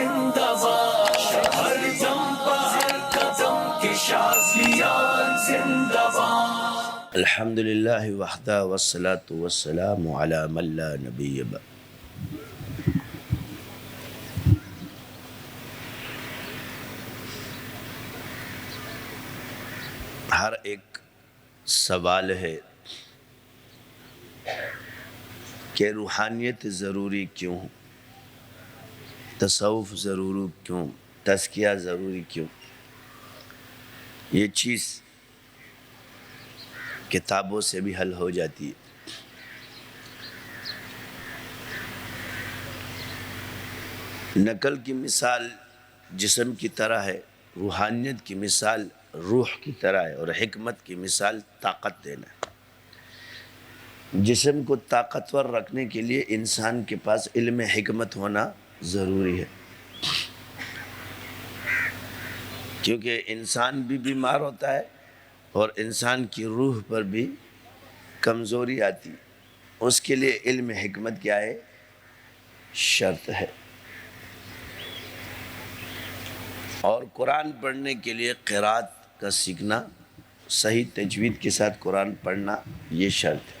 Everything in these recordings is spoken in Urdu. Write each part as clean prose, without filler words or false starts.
زندہ باد، ہر دم پر ہر قدم کے شازیان زندہ باد۔ الحمد للہ وحدہ والصلاة والسلام علی من لا نبی بعد۔ ہر ایک سوال ہے کہ روحانیت ضروری کیوں، تصوف ضروری کیوں، تزکیہ ضروری کیوں؟ یہ چیز کتابوں سے بھی حل ہو جاتی ہے۔ نقل کی مثال جسم کی طرح ہے، روحانیت کی مثال روح کی طرح ہے، اور حکمت کی مثال طاقت دینا ہے۔ جسم کو طاقتور رکھنے کے لیے انسان کے پاس علم حکمت ہونا ضروری ہے، کیونکہ انسان بھی بیمار ہوتا ہے اور انسان کی روح پر بھی کمزوری آتی ہے۔ اس کے لیے علم حکمت کیا ہے؟ شرط ہے۔ اور قرآن پڑھنے کے لیے قرات کا سیکھنا، صحیح تجوید کے ساتھ قرآن پڑھنا، یہ شرط ہے۔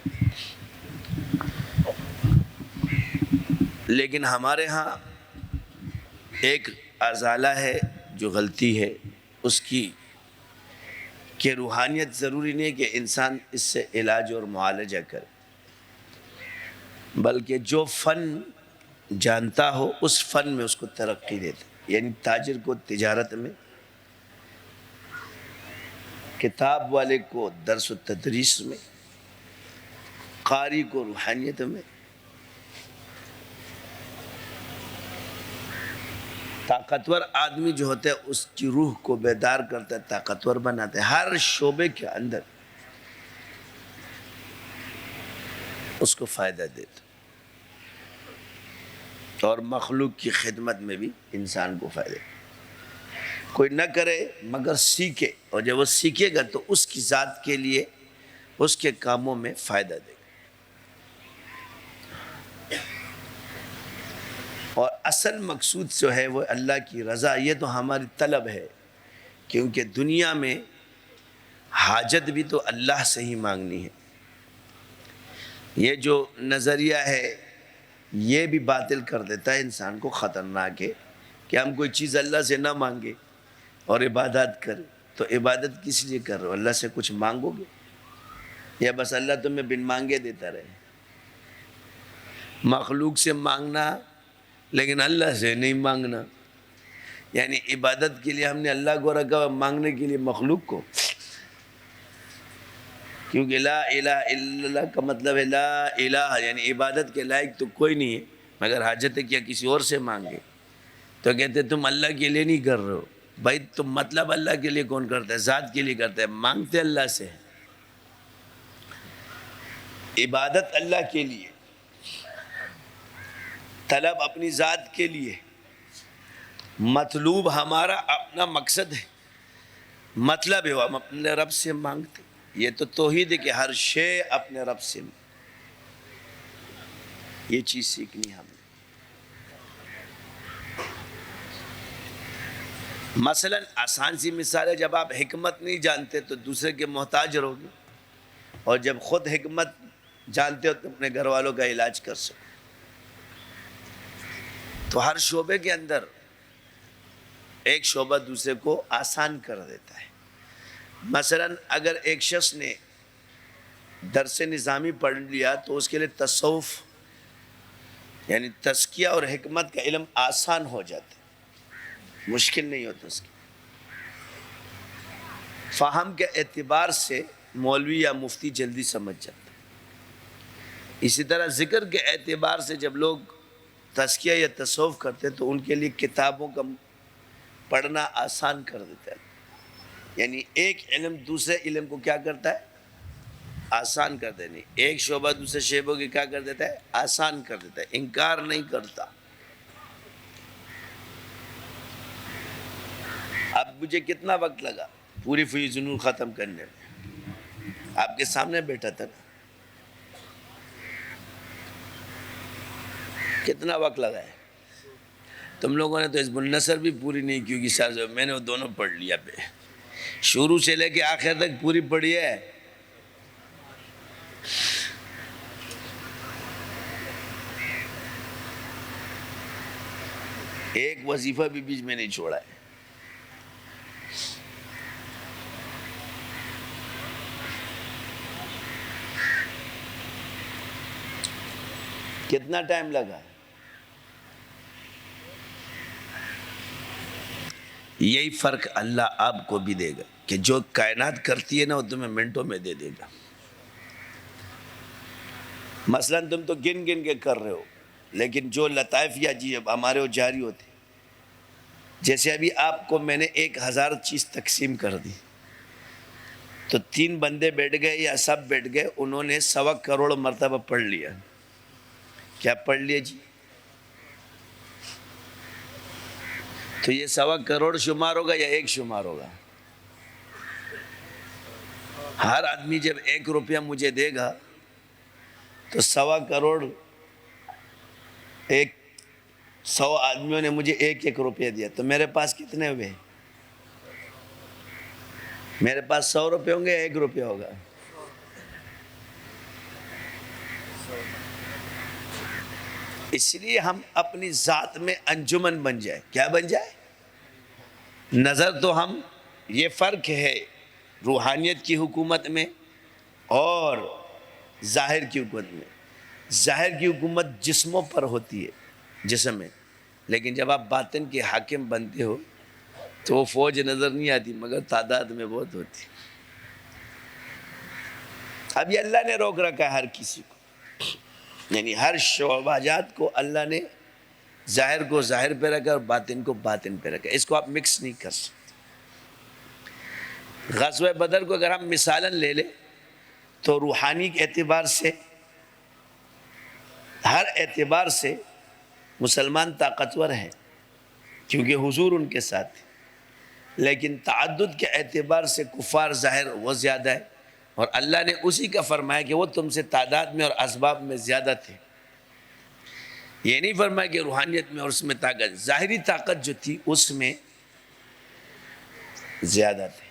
لیکن ہمارے ہاں ایک ازالہ ہے جو غلطی ہے اس کی، کہ روحانیت ضروری نہیں ہے کہ انسان اس سے علاج اور معالجہ کرے، بلکہ جو فن جانتا ہو اس فن میں اس کو ترقی دیتا ہے۔ یعنی تاجر کو تجارت میں، کتاب والے کو درس و تدریس میں، قاری کو روحانیت میں، طاقتور آدمی جو ہوتا ہے اس کی روح کو بیدار کرتا ہے، طاقتور بناتا ہے، ہر شعبے کے اندر اس کو فائدہ دیتا ہے، اور مخلوق کی خدمت میں بھی انسان کو فائدہ دیتا ہے۔ کوئی نہ کرے مگر سیکھے، اور جب وہ سیکھے گا تو اس کی ذات کے لیے اس کے کاموں میں فائدہ دے گا۔ اور اصل مقصود جو ہے وہ اللہ کی رضا، یہ تو ہماری طلب ہے، کیونکہ دنیا میں حاجت بھی تو اللہ سے ہی مانگنی ہے۔ یہ جو نظریہ ہے یہ بھی باطل کر دیتا ہے انسان کو، خطرناک ہے کہ ہم کوئی چیز اللہ سے نہ مانگے اور عبادت کریں۔ تو عبادت کس لیے کر رہے ہو؟ اللہ سے کچھ مانگو گے، یا بس اللہ تمہیں بن مانگے دیتا رہے؟ مخلوق سے مانگنا لیکن اللہ سے نہیں مانگنا، یعنی عبادت کے لیے ہم نے اللہ کو رکھا، مانگنے کے لیے مخلوق کو۔ کیونکہ لا الہ الا اللہ کا مطلب ہے لا الہ، یعنی عبادت کے لائق تو کوئی نہیں ہے مگر حاجت ہے کیا کسی اور سے مانگے۔ تو کہتے تم اللہ کے لیے نہیں کر رہے ہو۔ بھائی تم مطلب اللہ کے لیے کون کرتا ہے؟ ذات کے لیے کرتا ہے، مانگتے اللہ سے۔ عبادت اللہ کے لیے، طلب اپنی ذات کے لیے، مطلوب ہمارا اپنا مقصد ہے، مطلب ہے وہ ہم اپنے رب سے مانگتے۔ یہ تو توحید ہے کہ ہر شے اپنے رب سے، یہ چیز سیکھنی ہم نے۔ مثلا آسان سی مثال ہے، جب آپ حکمت نہیں جانتے تو دوسرے کے محتاج رہو گے، اور جب خود حکمت جانتے ہو تو اپنے گھر والوں کا علاج کر سکو۔ تو ہر شعبے کے اندر ایک شعبہ دوسرے کو آسان کر دیتا ہے۔ مثلا اگر ایک شخص نے درس نظامی پڑھ لیا تو اس کے لیے تصوف یعنی تزکیہ اور حکمت کا علم آسان ہو جاتا ہے، مشکل نہیں ہوتا اس کی۔ فہم کے اعتبار سے مولوی یا مفتی جلدی سمجھ جاتا ہے۔ اسی طرح ذکر کے اعتبار سے جب لوگ تزکیہ یا تصوف کرتے ہیں تو ان کے لیے کتابوں کا پڑھنا آسان کر دیتا ہے، یعنی ایک علم دوسرے علم کو کیا کرتا ہے؟ آسان کر دیتا ہے۔ ایک شعبہ دوسرے شعبوں کے کیا کر دیتا ہے؟ آسان کر دیتا ہے، انکار نہیں کرتا۔ اب مجھے کتنا وقت لگا پوری فیض نور ختم کرنے میں؟ آپ کے سامنے بیٹھا تھا نا، کتنا وقت لگا ہے؟ تم لوگوں نے تو حزب النصر بھی پوری نہیں کی ہوگی ساز، میں نے وہ دونوں پڑھ لیا پہ، شروع سے لے کے آخر تک پوری پڑھی ہے۔ ایک وظیفہ بھی بیچ میں نہیں چھوڑا ہے۔ کتنا ٹائم لگا؟ یہی فرق اللہ آپ کو بھی دے گا کہ جو کائنات کرتی ہے نا وہ تمہیں منٹوں میں دے دے گا۔ مثلا تم تو گن گن کے کر رہے ہو، لیکن جو لطائف یا جی اب ہمارے وہ جاری ہوتے، جیسے ابھی آپ کو میں نے 1000 چیز تقسیم کر دی، تو 3 بندے بیٹھ گئے یا سب بیٹھ گئے، انہوں نے 1.25 کروڑ مرتبہ پڑھ لیا۔ کیا پڑھ لیا جی؟ تو یہ 1.25 کروڑ شمار ہوگا یا 1 شمار ہوگا؟ ہر آدمی جب 1 روپیہ مجھے دے گا تو 1.25 کروڑ 100 آدمیوں نے مجھے 1 روپیہ دیا، تو میرے پاس کتنے ہوئے؟ میرے پاس 100 روپے ہوں گے یا 1 روپیہ ہوگا؟ اس لیے ہم اپنی ذات میں انجمن بن جائے۔ کیا بن جائے؟ نظر تو ہم، یہ فرق ہے روحانیت کی حکومت میں اور ظاہر کی حکومت میں۔ ظاہر کی حکومت جسموں پر ہوتی ہے، جسم میں، لیکن جب آپ باطن کے حاکم بنتے ہو تو وہ فوج نظر نہیں آتی مگر تعداد میں بہت ہوتی۔ اب یہ اللہ نے روک رکھا ہے ہر کسی کو، یعنی ہر شعبہ جات کو اللہ نے ظاہر کو ظاہر پہ رکھا اور باطن کو باطن پہ رکھا، اس کو آپ مکس نہیں کر سکتے۔ غزوہ بدر کو اگر ہم مثالاً لے لیں تو روحانی اعتبار سے، ہر اعتبار سے مسلمان طاقتور ہیں کیونکہ حضور ان کے ساتھ تھے، لیکن تعدد کے اعتبار سے کفار ظاہر وہ زیادہ ہے، اور اللہ نے اسی کا فرمایا کہ وہ تم سے تعداد میں اور اسباب میں زیادہ تھے۔ یہ نہیں فرمایا کہ روحانیت میں اور اس میں طاقت، ظاہری طاقت جو تھی اس میں زیادہ تھے،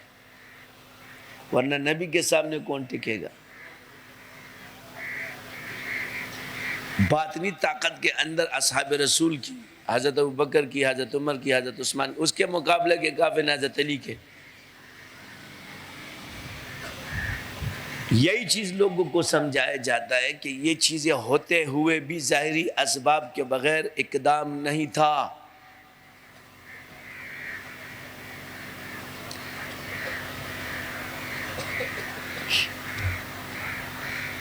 ورنہ نبی کے سامنے کون ٹکے گا؟ باطنی طاقت کے اندر اصحاب رسول کی، حضرت ابوبکر کی، حضرت عمر کی، حضرت عثمان، اس کے مقابلے کے کافی حضرت علی کے۔ یہی چیز لوگوں کو سمجھایا جاتا ہے کہ یہ چیزیں ہوتے ہوئے بھی ظاہری اسباب کے بغیر اقدام نہیں تھا۔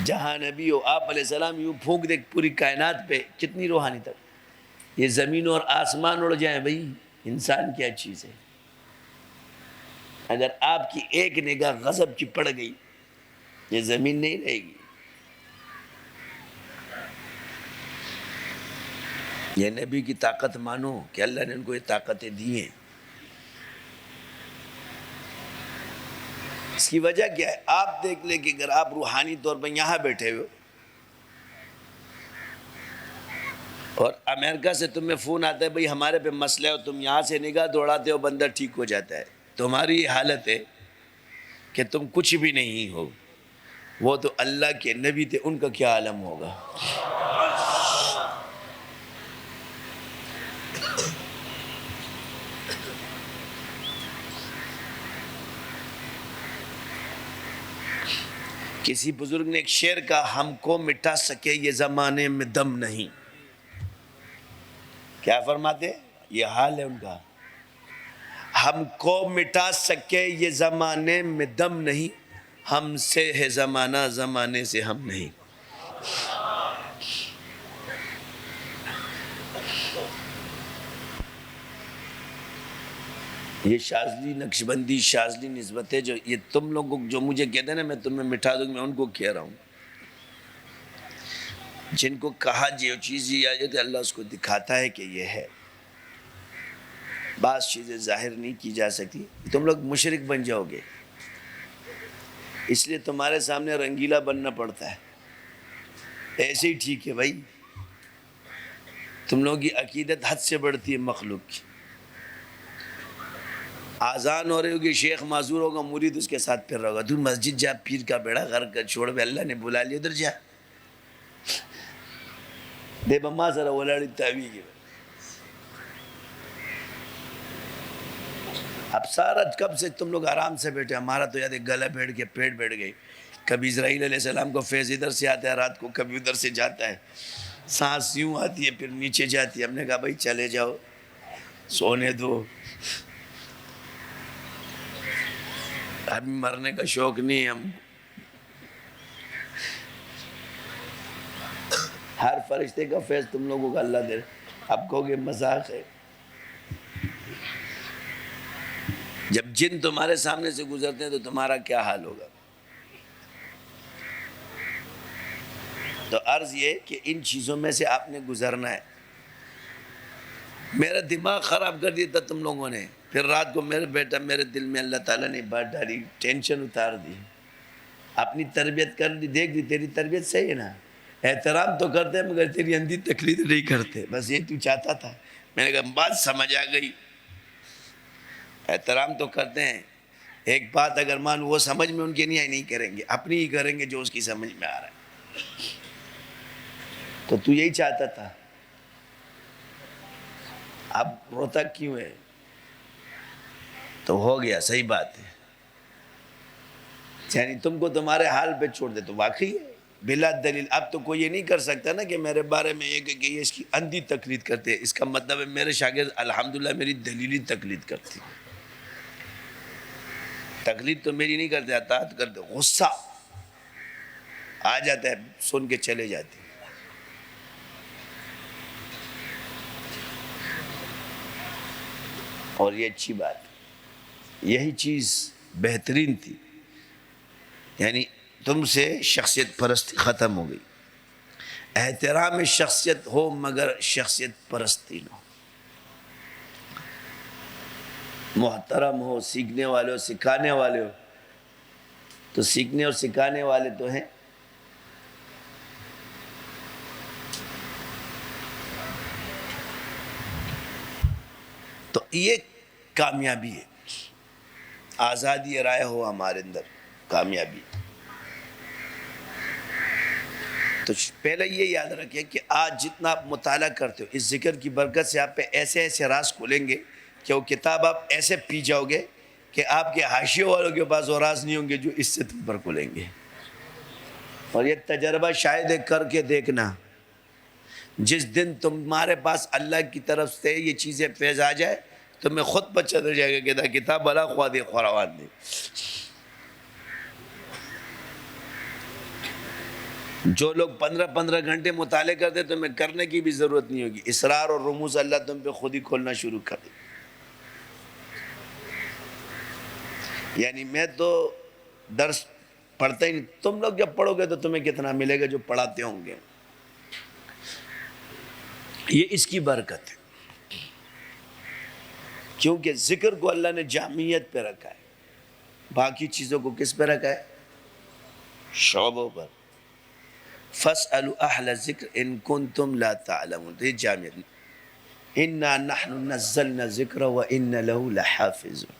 جہاں نبی ہو آپ علیہ السلام یوں پھونک دے پوری کائنات پہ، کتنی روحانی تک، یہ زمین اور آسمان اڑ جائیں بھئی، انسان کیا چیز ہے؟ اگر آپ کی ایک نگاہ غضب کی پڑ گئی، یہ زمین نہیں رہے گی۔ یہ نبی کی طاقت مانو کہ اللہ نے ان کو یہ طاقتیں دی ہیں۔ اس کی وجہ کیا ہے؟ آپ دیکھ لیں کہ اگر آپ روحانی طور پر یہاں بیٹھے ہوئے اور امریکہ سے تمہیں فون آتا ہے بھئی ہمارے پہ مسئلہ ہے، اور تم یہاں سے نگاہ دوڑاتے ہو بندہ ٹھیک ہو جاتا ہے، تمہاری یہ حالت ہے کہ تم کچھ بھی نہیں ہو۔ وہ تو اللہ کے نبی تھے، ان کا کیا عالم ہوگا؟ کسی بزرگ نے ایک شعر کہا، ہم کو مٹا سکے یہ زمانے میں دم نہیں۔ کیا فرماتے؟ یہ حال ہے ان کا، ہم کو مٹا سکے یہ زمانے میں دم نہیں، ہم سے ہے زمانہ زمانے سے ہم نہیں۔ یہ شاذلی نقشبندی شاذلی نسبت ہے، جو یہ تم لوگوں جو مجھے کہتے ہیں نا میں تمہیں مٹھا دوں گا، میں ان کو کہہ رہا ہوں جن کو کہا جو چیز یہ آئی ہے اللہ اس کو دکھاتا ہے کہ یہ ہے۔ بعض چیزیں ظاہر نہیں کی جا سکتی، تم لوگ مشرک بن جاؤ گے، اس لیے تمہارے سامنے رنگیلا بننا پڑتا ہے۔ ایسے ہی ٹھیک ہے بھائی، تم لوگوں کی عقیدت حد سے بڑھتی ہے مخلوق کی. آزان ہو رہی ہوگی, شیخ معذور ہوگا, مرید اس کے ساتھ پھر رہا ہوگا, تو مسجد جا, پیر کا بیڑا غرق کر چھوڑ بے, اللہ نے بلا لیا ادھر جا دے بما سر ولاڑی تاوی کی. اب سارا کب سے تم لوگ آرام سے بیٹھے, ہمارا تو یاد ہے گلا بیٹھ کے پیٹ بیٹھ گئی. کبھی اسرائیل علیہ السلام کو فیض ادھر سے آتا ہے رات کو, کبھی ادھر سے جاتا ہے, سانس یوں آتی ہے پھر نیچے جاتی ہے. ہم نے کہا بھائی چلے جاؤ, سونے دو, ابھی مرنے کا شوق نہیں ہے ہم. ہر فرشتے کا فیض تم لوگوں کا اللہ دے. اب کہو گے مذاق ہے. جب جن تمہارے سامنے سے گزرتے ہیں تو تمہارا کیا حال ہوگا؟ تو عرض یہ کہ ان چیزوں میں سے آپ نے گزرنا ہے. میرا دماغ خراب کر دیا تھا تم لوگوں نے. پھر رات کو میرے بیٹا میرے دل میں اللہ تعالیٰ نے بات ڈالی, ٹینشن اتار دی. اپنی تربیت کر دی, دیکھ دی تیری تربیت صحیح ہے نا, احترام تو کرتے ہیں مگر تیری اندھی تقلید نہیں کرتے. بس یہ تو چاہتا تھا. میں نے کہا بات سمجھ آ گئی, احترام تو کرتے ہیں. ایک بات اگر مان وہ سمجھ میں ان کے نہیں کریں گے, اپنی ہی کریں گے جو اس کی سمجھ میں آ رہا ہے. تو یہی چاہتا تھا. اب روتا کیوں ہے؟ تو ہو گیا, صحیح بات ہے. یعنی تم کو تمہارے حال پہ چھوڑ دے تو واقعی ہے بلا دلیل. اب تو کوئی یہ نہیں کر سکتا نا کہ میرے بارے میں یہ کہ یہ اس کی اندھی تقلید کرتے. اس کا مطلب ہے میرے شاگرد الحمدللہ میری دلیلی تقلید کرتی. تقلید تو میری نہیں کرتے, اطاعت کرتے. غصہ آ جاتا ہے, سن کے چلے جاتے. اور یہ اچھی بات, یہی چیز بہترین تھی. یعنی تم سے شخصیت پرستی ختم ہو گئی. احترام شخصیت ہو مگر شخصیت پرستی نہ ہو. محترم ہو, سیکھنے والے ہو, سکھانے والے ہو. تو سیکھنے اور سکھانے والے تو ہیں. تو یہ کامیابی ہے. آزادی رائے ہو ہمارے اندر, کامیابی. تو پہلے یہ یاد رکھیں کہ آج جتنا آپ مطالعہ کرتے ہو, اس ذکر کی برکت سے آپ پہ ایسے ایسے راز کھولیں گے کہ وہ کتاب آپ ایسے پی جاؤ گے کہ آپ کے حاشیے والوں کے پاس وہ راز نہیں ہوں گے جو اس سے تم پر کھولیں گے. اور یہ تجربہ شاید کر کے دیکھنا, جس دن تمہارے پاس اللہ کی طرف سے یہ چیزیں فیض آ جائے تو میں خود پر چل جائے گا کہ کتاب بلا خواد خوراوان دے. جو لوگ 15 گھنٹے مطالعے کرتے تو میں کرنے کی بھی ضرورت نہیں ہوگی. اسرار اور رموز اللہ تم پہ خود ہی کھولنا شروع کر دے. یعنی میں تو درس پڑھتا ہی نہیں. تم لوگ جب پڑھو گے تو تمہیں کتنا ملے گا جو پڑھاتے ہوں گے. یہ اس کی برکت ہے, کیونکہ ذکر کو اللہ نے جامعیت پہ رکھا ہے, باقی چیزوں کو کس پہ رکھا ہے؟ شعبوں پر. فَاسْأَلُوا أَهْلَ الذِّكْرِ إِن كُنتُمْ لَا تَعْلَمُونَ. تو یہ جامعیت. إِنَّا نَحْنُ نَزَّلْنَا الذِّكْرَ وَإِنَّ لَهُ لَحَافِظُونَ.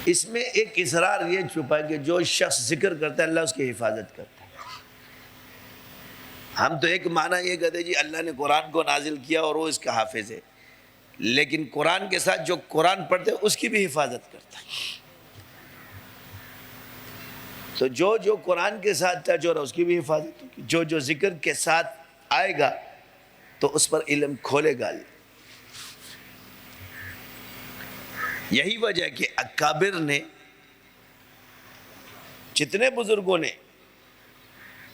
اس میں ایک اصرار یہ چھپا ہے کہ جو شخص ذکر کرتا ہے اللہ اس کی حفاظت کرتا ہے. ہم تو ایک معنی یہ کہتے ہیں جی اللہ نے قرآن کو نازل کیا اور وہ اس کا حافظ ہے, لیکن قرآن کے ساتھ جو قرآن پڑھتے ہیں اس کی بھی حفاظت کرتا ہے. تو جو قرآن کے ساتھ ٹچ ہو رہا ہے اس کی بھی حفاظت ہوگی. جو ذکر کے ساتھ آئے گا تو اس پر علم کھولے گا. یہی وجہ کہ اکابر نے, جتنے بزرگوں نے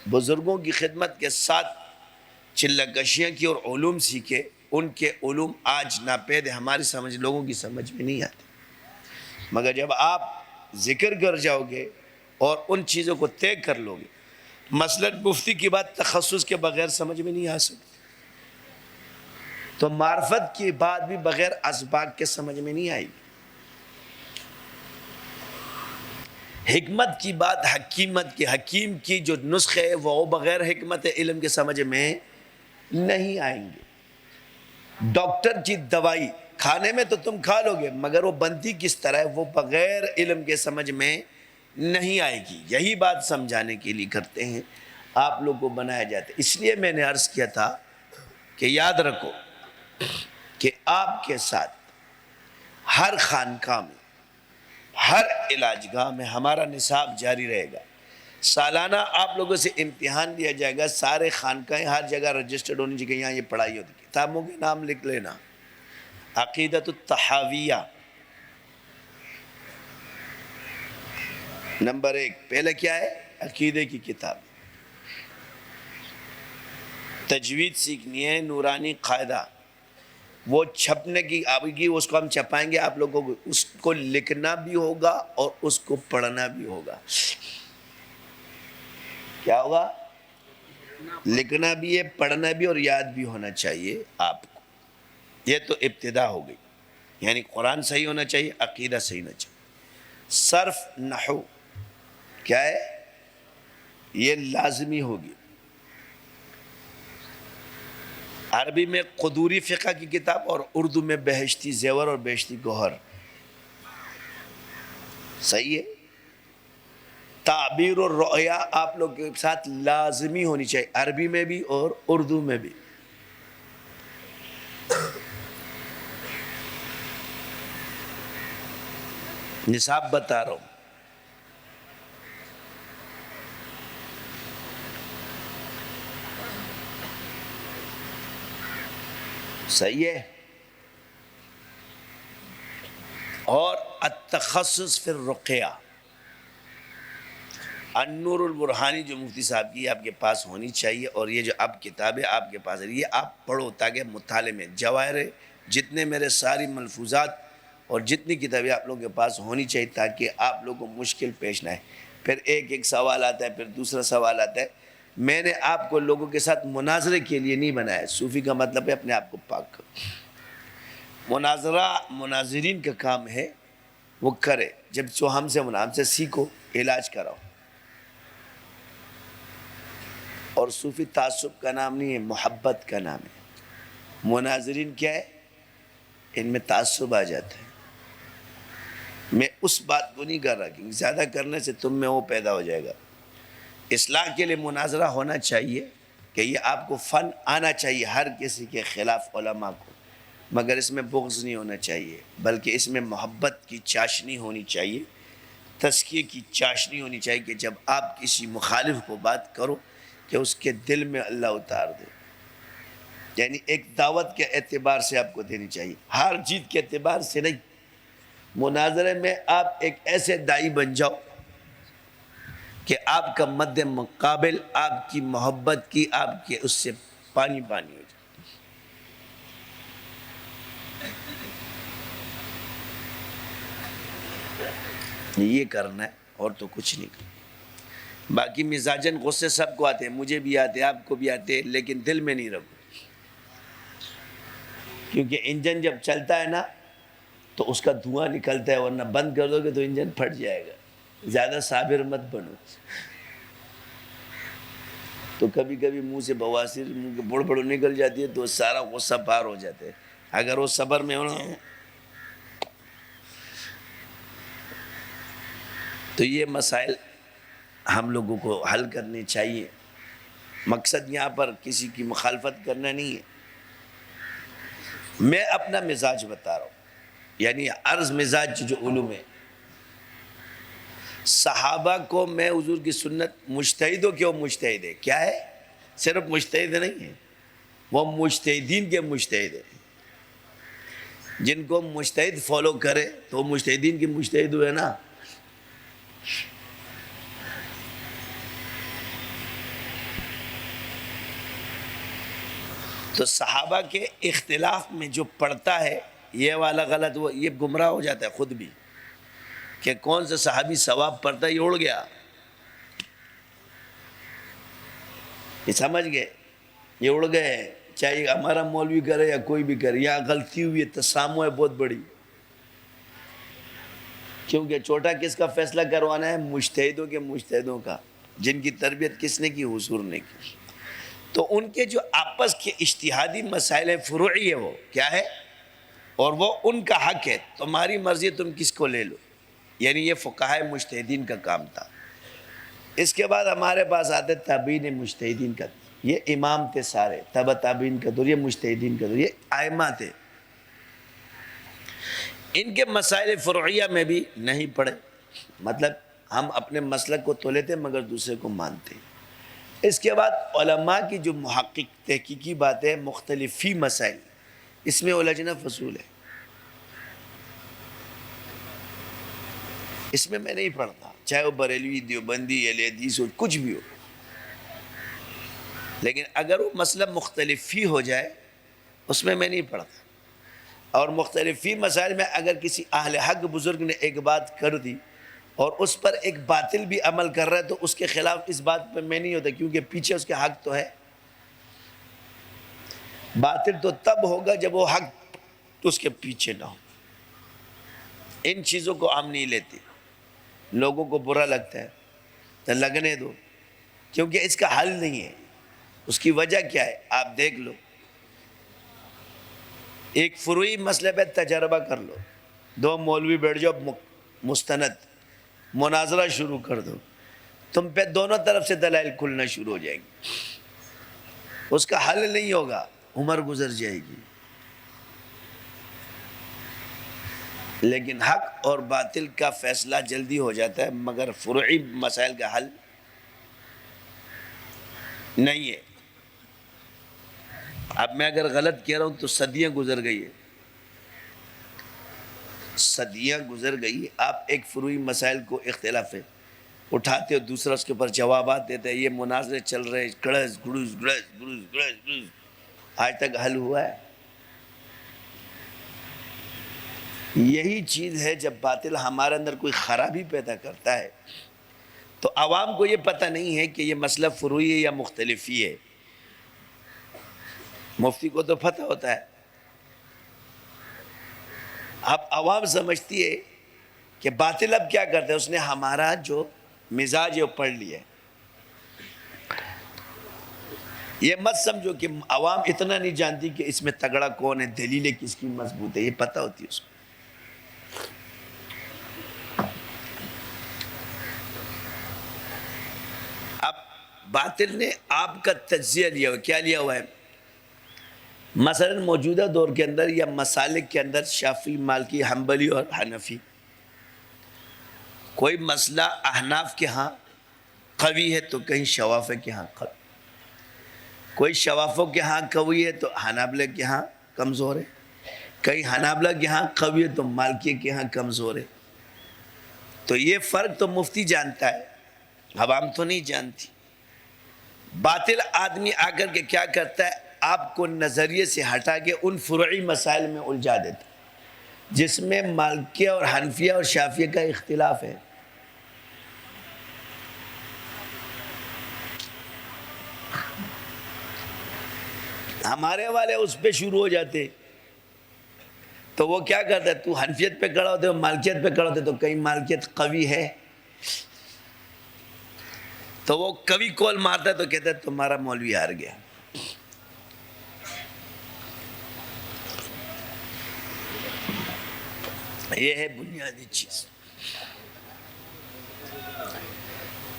بزرگوں کی خدمت کے ساتھ چلہ کشیاں کی اور علوم سیکھے, ان کے علوم آج ناپید ہماری سمجھ لوگوں کی سمجھ میں نہیں آتے. مگر جب آپ ذکر کر جاؤ گے اور ان چیزوں کو طے کر لو گے, مثلاً مفتی کی بات تخصص کے بغیر سمجھ میں نہیں آ سکتی, تو معرفت کی بات بھی بغیر اسباق کے سمجھ میں نہیں آئے گی. حکمت کی بات حکیمت کی، حکیم کی جو نسخے ہے وہ بغیر حکمت علم کے سمجھ میں نہیں آئیں گے۔ ڈاکٹر کی دوائی کھانے میں تو تم کھا لو گے، مگر وہ بنتی کس طرح ہے وہ بغیر علم کے سمجھ میں نہیں آئے گی۔ یہی بات سمجھانے کے لیے کرتے ہیں، آپ لوگ کو بنایا جاتا ہے۔ اس لیے میں نے عرض کیا تھا کہ یاد رکھو کہ آپ کے ساتھ ہر خانقاہ میں، ہر علاج گاہ میں ہمارا نصاب جاری رہے گا۔ سالانہ آپ لوگوں سے امتحان لیا جائے گا، سارے خانقاہیں ہر جگہ رجسٹرڈ ہونی چاہیے، یہاں یہ پڑھائی ہوتی ہے۔ کتابوں کے نام لکھ لینا: عقیدۃ الطحاویہ نمبر 1، پہلے کیا ہے؟ عقیدے کی کتاب۔ تجوید سیکھنی ہے، نورانی قاعدہ، وہ چھپنے کی آئے گی، اس کو ہم چھپائیں گے، آپ لوگوں کو اس کو لکھنا بھی ہوگا اور اس کو پڑھنا بھی ہوگا۔ کیا ہوگا؟ لکھنا بھی ہے، پڑھنا بھی، اور یاد بھی ہونا چاہیے آپ کو۔ یہ تو ابتدا ہو گئی، یعنی قرآن صحیح ہونا چاہیے، عقیدہ صحیح ہونا چاہیے۔ صرف، نحو کیا ہے؟ یہ لازمی ہوگی۔ عربی میں قدوری فقہ کی کتاب اور اردو میں بہشتی زیور اور بہشتی گوہر، صحیح ہے۔ تعبیر اور رؤیا آپ لوگ کے ساتھ لازمی ہونی چاہیے، عربی میں بھی اور اردو میں بھی۔ نصاب بتا رہا ہوں۔ صحیح ہے۔ اور التخصص فی الرقیہ، النور البرہانی جو مفتی صاحب کی آپ کے پاس ہونی چاہیے، اور یہ جو اب کتابیں آپ کے پاس ہے یہ آپ پڑھو تاکہ مطالعے میں جواہر جتنے میرے ساری ملفوظات اور جتنی کتابیں آپ لوگوں کے پاس ہونی چاہیے تاکہ آپ لوگوں کو مشکل پیش نہ آئے۔ پھر ایک ایک سوال آتا ہے، پھر دوسرا سوال آتا ہے۔ میں نے آپ کو لوگوں کے ساتھ مناظرے کے لیے نہیں بنایا۔ صوفی کا مطلب ہے اپنے آپ کو پاک کرو۔ مناظرہ مناظرین کا کام ہے، وہ کرے، جب جو ہم سے سیکھو، علاج کراؤ۔ اور صوفی تعصب کا نام نہیں ہے، محبت کا نام ہے۔ مناظرین کیا ہے؟ ان میں تعصب آ جاتا ہے۔ میں اس بات کو نہیں کر رہا کہ زیادہ کرنے سے تم میں وہ پیدا ہو جائے گا۔ اصلاح کے لیے مناظرہ ہونا چاہیے کہ یہ آپ کو فن آنا چاہیے ہر کسی کے خلاف علماء کو، مگر اس میں بغض نہیں ہونا چاہیے، بلکہ اس میں محبت کی چاشنی ہونی چاہیے، تزکیے کی چاشنی ہونی چاہیے کہ جب آپ کسی مخالف کو بات کرو کہ اس کے دل میں اللہ اتار دے۔ یعنی ایک دعوت کے اعتبار سے آپ کو دینی چاہیے، ہار جیت کے اعتبار سے نہیں۔ مناظرے میں آپ ایک ایسے دائی بن جاؤ کہ آپ کا مد مقابل آپ کی محبت کی، آپ کے اس سے پانی پانی ہو جائے۔ یہ کرنا ہے اور تو کچھ نہیں کرنا۔ باقی مزاجن غصے سب کو آتے ہیں، مجھے بھی آتے ہیں، آپ کو بھی آتے ہیں، لیکن دل میں نہیں رکھو، کیونکہ انجن جب چلتا ہے نا تو اس کا دھواں نکلتا ہے، ورنہ بند کر دو گے تو انجن پھٹ جائے گا۔ زیادہ صابر مت بنو۔ تو کبھی کبھی منہ سے بواسیر، منہ کے بڑ بڑ نکل جاتی ہے تو سارا غصہ پار ہو جاتا ہے۔ اگر وہ صبر میں ہونا تو یہ مسائل ہم لوگوں کو حل کرنے چاہیے۔ مقصد یہاں پر کسی کی مخالفت کرنا نہیں ہے، میں اپنا مزاج بتا رہا ہوں، یعنی عرض مزاج جو علوم ہے۔ صحابہ کو میں حضور کی سنت، مجتہدوں کے وہ مجتہد ہے، کیا ہے؟ صرف مجتہد نہیں ہے، وہ مجتہدین کے مجتہد ہے۔ جن کو مجتہد فالو کرے تو مجتہدین کی مجتہد ہوئے نا۔ تو صحابہ کے اختلاف میں جو پڑھتا ہے یہ والا غلط، وہ یہ گمراہ ہو جاتا ہے خود بھی، کہ کون سے صحابی ثواب پڑھتا ہے، یہ اڑ گیا، یہ سمجھ گئے، یہ اڑ گئے، چاہے ہمارا مولوی کرے یا کوئی بھی کرے، یہاں غلطی ہوئی ہے، تسامح ہے بہت بڑی۔ کیونکہ چھوٹا کس کا فیصلہ کروانا ہے؟ مجتہدوں کے مجتہدوں کا، جن کی تربیت کس نے کی؟ حضور نے کی. تو ان کے جو آپس کے اجتہادی مسائل فروعی ہے وہ کیا ہے، اور وہ ان کا حق ہے، تمہاری مرضی تم کس کو لے لو. یعنی یہ فقہائے مجتہدین کا کام تھا. اس کے بعد ہمارے پاس آتے تابعین مجتہدین کا، یہ امام تھے سارے، تبع تابعین کا دور، یہ مجتہدین کا دور، یہ ائمہ تھے. ان کے مسائل فروعیہ میں بھی نہیں پڑے، مطلب ہم اپنے مسلک کو تو لیتے مگر دوسرے کو مانتے. اس کے بعد علماء کی جو محقق تحقیقی باتیں مختلف فی مسائل، اس میں الجھنا فصول ہے. اس میں نہیں پڑھتا، چاہے وہ بریلوی، دیوبندی، اہل حدیث ہو، کچھ بھی ہو. لیکن اگر وہ مسئلہ مختلف فی ہو جائے اس میں نہیں پڑھتا. اور مختلف فی مسائل میں اگر کسی اہل حق بزرگ نے ایک بات کر دی اور اس پر ایک باطل بھی عمل کر رہا ہے تو اس کے خلاف اس بات پہ میں نہیں ہوتا، کیونکہ پیچھے اس کے حق تو ہے. باطل تو تب ہوگا جب وہ حق اس کے پیچھے نہ ہو. ان چیزوں کو ہم نہیں لیتے. لوگوں کو برا لگتا ہے تو لگنے دو، کیونکہ اس کا حل نہیں ہے. اس کی وجہ کیا ہے آپ دیکھ لو. ایک فروعی مسئلے پہ تجربہ کر لو، دو مولوی بیٹھ جاؤ، مستند مناظرہ شروع کر دو، تم پہ دونوں طرف سے دلائل کھلنا شروع ہو جائیں گے. اس کا حل نہیں ہوگا، عمر گزر جائے گی. لیکن حق اور باطل کا فیصلہ جلدی ہو جاتا ہے، مگر فروعی مسائل کا حل نہیں ہے. اب میں اگر غلط کہہ رہا ہوں تو صدیاں گزر گئی ہے، صدیاں گزر گئی. آپ ایک فروعی مسائل کو اختلاف ہے اٹھاتے ہو، دوسرا اس کے اوپر جوابات دیتے ہیں، یہ مناظرے چل رہے ہیں، گڑز گڑز گڑز گڑز گڑز گڑز، آج تک حل ہوا ہے؟ یہی چیز ہے جب باطل ہمارے اندر کوئی خرابی پیدا کرتا ہے تو عوام کو یہ پتہ نہیں ہے کہ یہ مسئلہ فروعی ہے یا مختلفی ہے. مفتی کو تو پتہ ہوتا ہے. اب عوام سمجھتی ہے کہ باطل اب کیا کرتا ہے، اس نے ہمارا جو مزاج ہے وہ پڑھ لیا ہے. یہ مت سمجھو کہ عوام اتنا نہیں جانتی کہ اس میں تگڑا کون ہے، دلیلیں کس کی مضبوط ہے، یہ پتہ ہوتی ہے اس کو. اب باطل نے آپ کا تجزیہ لیا ہوا، کیا لیا ہوا ہے؟ مثلا موجودہ دور کے اندر یا مسالک کے اندر شافعی، مالکی، حنبلی اور حنفی، کوئی مسئلہ احناف کے ہاں قوی ہے تو کہیں شوافع کے ہاں قوی، کوئی شوافوں کے ہاں قوی ہے تو حنابلہ کے ہاں کمزور ہے، کہیں حنابلہ کے ہاں قوی ہے تو مالکی کے ہاں کمزور ہے. تو یہ فرق تو مفتی جانتا ہے، عوام تو نہیں جانتی. باطل آدمی آ کر کے کیا کرتا ہے، آپ کو نظریے سے ہٹا کے ان فروعی مسائل میں الجھا دیتا ہے جس میں مالکیہ اور حنفیہ اور شافعیہ کا اختلاف ہے. ہمارے والے اس پہ شروع ہو جاتے تو وہ کیا کرتا ہے، تو حنفیت پہ کھڑا ہوتے ہو، مالکیت پہ کھڑا ہوتے تو کہیں مالکیت قوی ہے تو وہ قوی کول مارتا ہے تو کہتا ہے تمہارا مولوی ہار گیا. یہ ہے بنیادی چیز.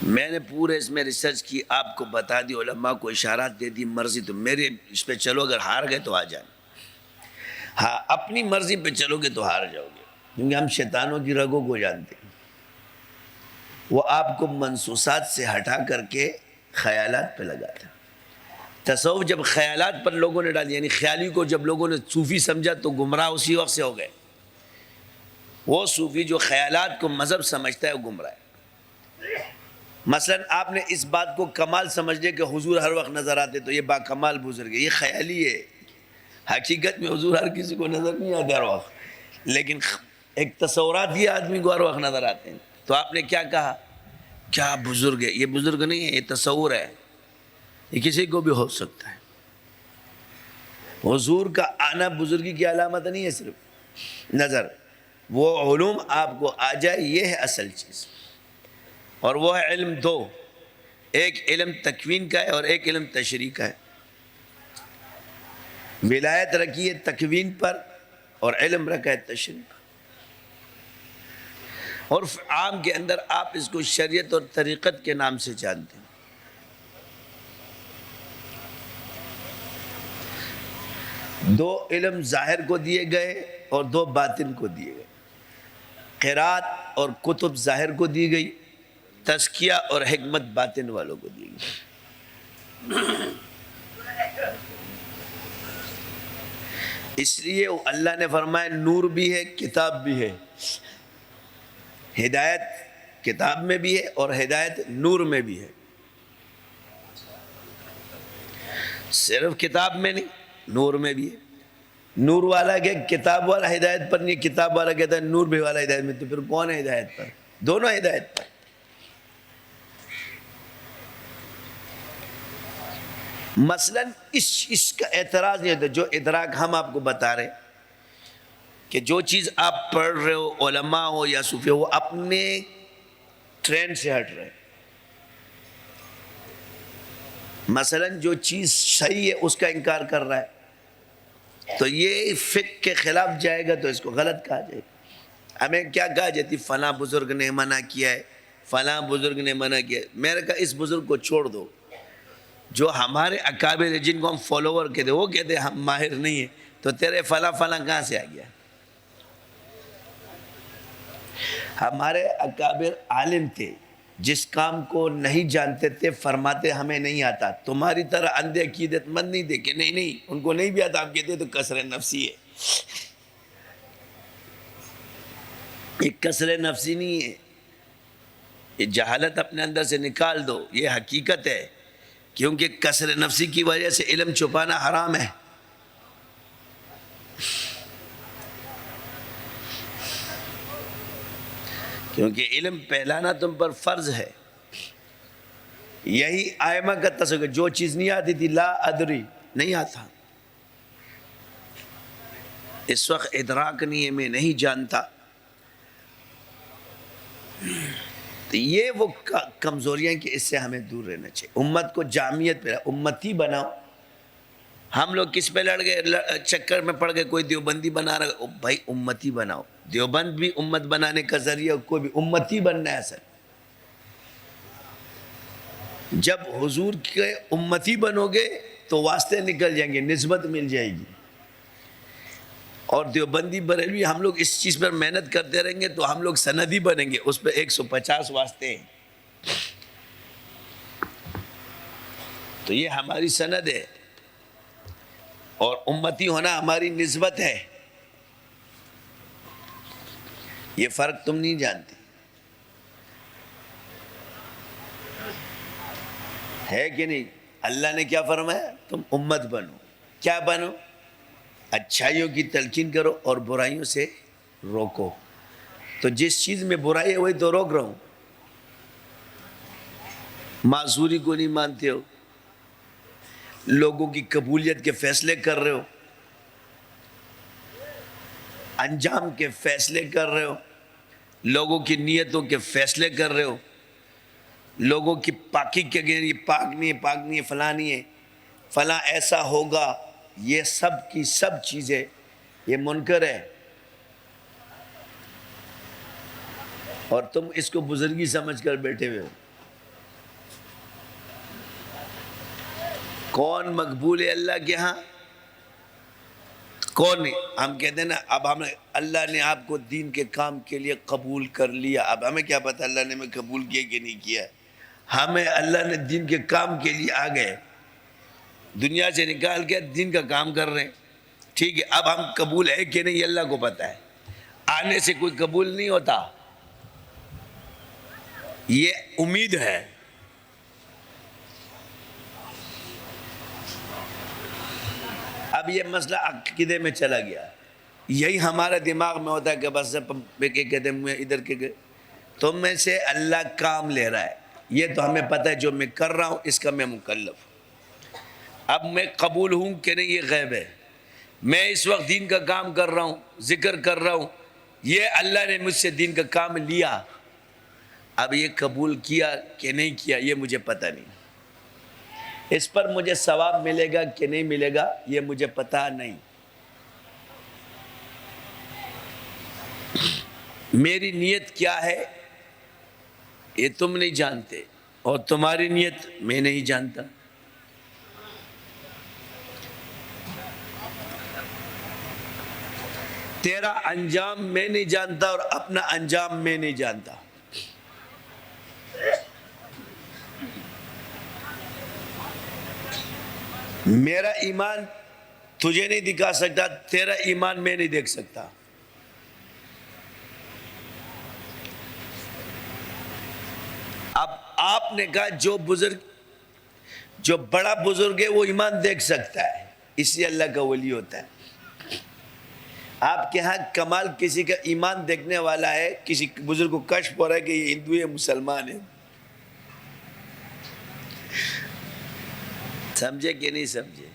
میں نے پورے اس میں ریسرچ کی، آپ کو بتا دی، علماء کو اشارات دے دی، مرضی تو میرے اس پہ چلو، اگر ہار گئے تو آ جائیں. ہاں اپنی مرضی پہ چلو گے تو ہار جاؤ گے، کیونکہ ہم شیطانوں کی رگوں کو جانتے ہیں. وہ آپ کو منصوصات سے ہٹا کر کے خیالات پہ لگاتے ہیں. تصوف جب خیالات پر لوگوں نے ڈالی، یعنی خیالی کو جب لوگوں نے صوفی سمجھا تو گمراہ اسی وقت سے ہو گئے. وہ صوفی جو خیالات کو مذہب سمجھتا ہے وہ گمراہ ہے. مثلا آپ نے اس بات کو کمال سمجھ لیا کہ حضور ہر وقت نظر آتے تو یہ با کمال بزرگ ہے، یہ خیالی ہے. حقیقت میں حضور ہر کسی کو نظر نہیں آتے ہر وقت، لیکن ایک تصورات ہی آدمی کو ہر وقت نظر آتے ہیں. تو آپ نے کیا کہا، کیا بزرگ ہے؟ یہ بزرگ نہیں ہے، یہ تصور ہے، یہ کسی کو بھی ہو سکتا ہے. حضور کا آنا بزرگی کی علامت نہیں ہے صرف نظر، وہ علوم آپ کو آ جائے، یہ ہے اصل چیز. اور وہ ہے علم دو، ایک علم تکوین کا ہے اور ایک علم تشریح کا ہے. ولایت رکھی ہے تکوین پر اور علم رکھا ہے تشریح پر. اور عام کے اندر آپ اس کو شریعت اور طریقت کے نام سے جانتے ہیں. دو علم ظاہر کو دیے گئے اور دو باطن کو دیے گئے. قرات اور کتب ظاہر کو دی گئی، تزکیہ اور حکمت باطن والوں کو دی گئی. اس لیے اللہ نے فرمایا نور بھی ہے کتاب بھی ہے. ہدایت کتاب میں بھی ہے اور ہدایت نور میں بھی ہے. صرف کتاب میں نہیں، نور میں بھی ہے. نور والا کہ کتاب والا ہدایت پر نہیں، کتاب والا کہتا ہے نور بھی والا ہدایت میں، تو پھر کون ہے ہدایت پر؟ دونوں ہدایت پر. مثلا اس کا اعتراض نہیں ہوتا. جو ادراک ہم آپ کو بتا رہے کہ جو چیز آپ پڑھ رہے ہو، علماء ہو یا صوفی ہو، وہ اپنے ٹرینڈ سے ہٹ رہے. مثلا جو چیز صحیح ہے اس کا انکار کر رہا ہے تو یہ فقہ کے خلاف جائے گا، تو اس کو غلط کہا جائے گا. ہمیں کیا کہا جاتی؟ فلاں بزرگ نے منع کیا ہے، فلاں بزرگ نے منع کیا ہے. میں نے کہا اس بزرگ کو چھوڑ دو. جو ہمارے اکابر جن کو ہم فالوور کہتے ہیں وہ کہتے ہیں ہم ماہر نہیں ہیں، تو تیرے فلاں فلاں کہاں سے آ گیا؟ ہمارے اکابر عالم تھے، جس کام کو نہیں جانتے تھے فرماتے ہمیں نہیں آتا. تمہاری طرح اندھے عقیدت مند نہیں تھے کہ نہیں ان کو نہیں بھی آتا. آپ کہتے تو کسر نفسی ہے. یہ کسر نفسی نہیں ہے، یہ جہالت اپنے اندر سے نکال دو. یہ حقیقت ہے، کیونکہ کسر نفسی کی وجہ سے علم چھپانا حرام ہے. کیونکہ علم پھیلانا تم پر فرض ہے. یہی آئمہ کا تصور، جو چیز نہیں آتی تھی لا ادری، نہیں آتا. اس وقت ادراک نہیں ہے، میں نہیں جانتا. تو یہ وہ کمزوریاں کہ اس سے ہمیں دور رہنا چاہیے. امت کو جامعیت پہ، امتی بناؤ. ہم لوگ کس پہ لڑ گئے؟ چکر میں پڑ گئے. کوئی دیوبندی بنا رہا، بھائی امتی بناؤ. دیوبند بھی امت بنانے کا ذریعہ، کوئی بھی امتی بننا ہے. اصل جب حضور کے امتی بنو گے تو واسطے نکل جائیں گے، نسبت مل جائے گی. اور دیوبندی بریلوی ہم لوگ اس چیز پر محنت کرتے رہیں گے تو ہم لوگ سندی بنیں گے. اس پہ 150 واسطے ہیں. تو یہ ہماری سند ہے اور امتی ہونا ہماری نسبت ہے. یہ فرق تم نہیں جانتے. ہے کہ نہیں؟ اللہ نے کیا فرمایا؟ تم امت بنو. کیا بنو؟ اچھائیوں کی تلقین کرو اور برائیوں سے روکو. تو جس چیز میں برائی ہے وہی تو روک رہا ہوں. معذوری کو نہیں مانتے ہو، لوگوں کی قبولیت کے فیصلے کر رہے ہو، انجام کے فیصلے کر رہے ہو، لوگوں کی نیتوں کے فیصلے کر رہے ہو، لوگوں کی پاکی کے گئے یہ پاک نہیں ہے، پاک نہیں ہے، فلاں نہیں ہے، فلاں ایسا ہوگا. یہ سب کی سب چیزیں یہ منکر ہے. اور تم اس کو بزرگی سمجھ کر بیٹھے ہوئے ہو. کون مقبول ہے اللہ کے ہاں؟ کون نہیں؟ ہم کہتے ہیں نا اب ہمیں اللہ نے آپ کو دین کے کام کے لیے قبول کر لیا. اب ہمیں کیا پتہ اللہ نے ہمیں قبول کیا کہ نہیں کیا. ہمیں اللہ نے دین کے کام کے لیے آ گئے، دنیا سے نکال کے دین کا کام کر رہے ہیں. ٹھیک ہے، اب ہم قبول ہے کہ نہیں یہ اللہ کو پتہ ہے. آنے سے کوئی قبول نہیں ہوتا، یہ امید ہے. اب یہ مسئلہ عقیدے میں چلا گیا. یہی ہمارے دماغ میں ہوتا ہے کہ بس کہتے ہیں ادھر کے تم میں سے اللہ کام لے رہا ہے. یہ تو ہمیں پتہ ہے جو میں کر رہا ہوں اس کا میں مکلف ہوں. اب میں قبول ہوں کہ نہیں یہ غیب ہے. میں اس وقت دین کا کام کر رہا ہوں، ذکر کر رہا ہوں، یہ اللہ نے مجھ سے دین کا کام لیا، اب یہ قبول کیا کہ نہیں کیا یہ مجھے پتہ نہیں، اس پر مجھے ثواب ملے گا کہ نہیں ملے گا یہ مجھے پتہ نہیں، میری نیت کیا ہے یہ تم نہیں جانتے اور تمہاری نیت میں نہیں جانتا۔ تیرا انجام میں نہیں جانتا اور اپنا انجام میں نہیں جانتا۔ میرا ایمان تجھے نہیں دکھا سکتا، تیرا ایمان میں نہیں دیکھ سکتا۔ اب آپ نے کہا جو بڑا بزرگ ہے وہ ایمان دیکھ سکتا ہے، اس لیے اللہ کا ولی ہوتا ہے۔ آپ کے ہاں کمال کسی کا ایمان دیکھنے والا ہے، کسی بزرگ کو کشف ہو رہا ہے کہ یہ ہندو ہے مسلمان ہے، سمجھے کہ نہیں سمجھے؟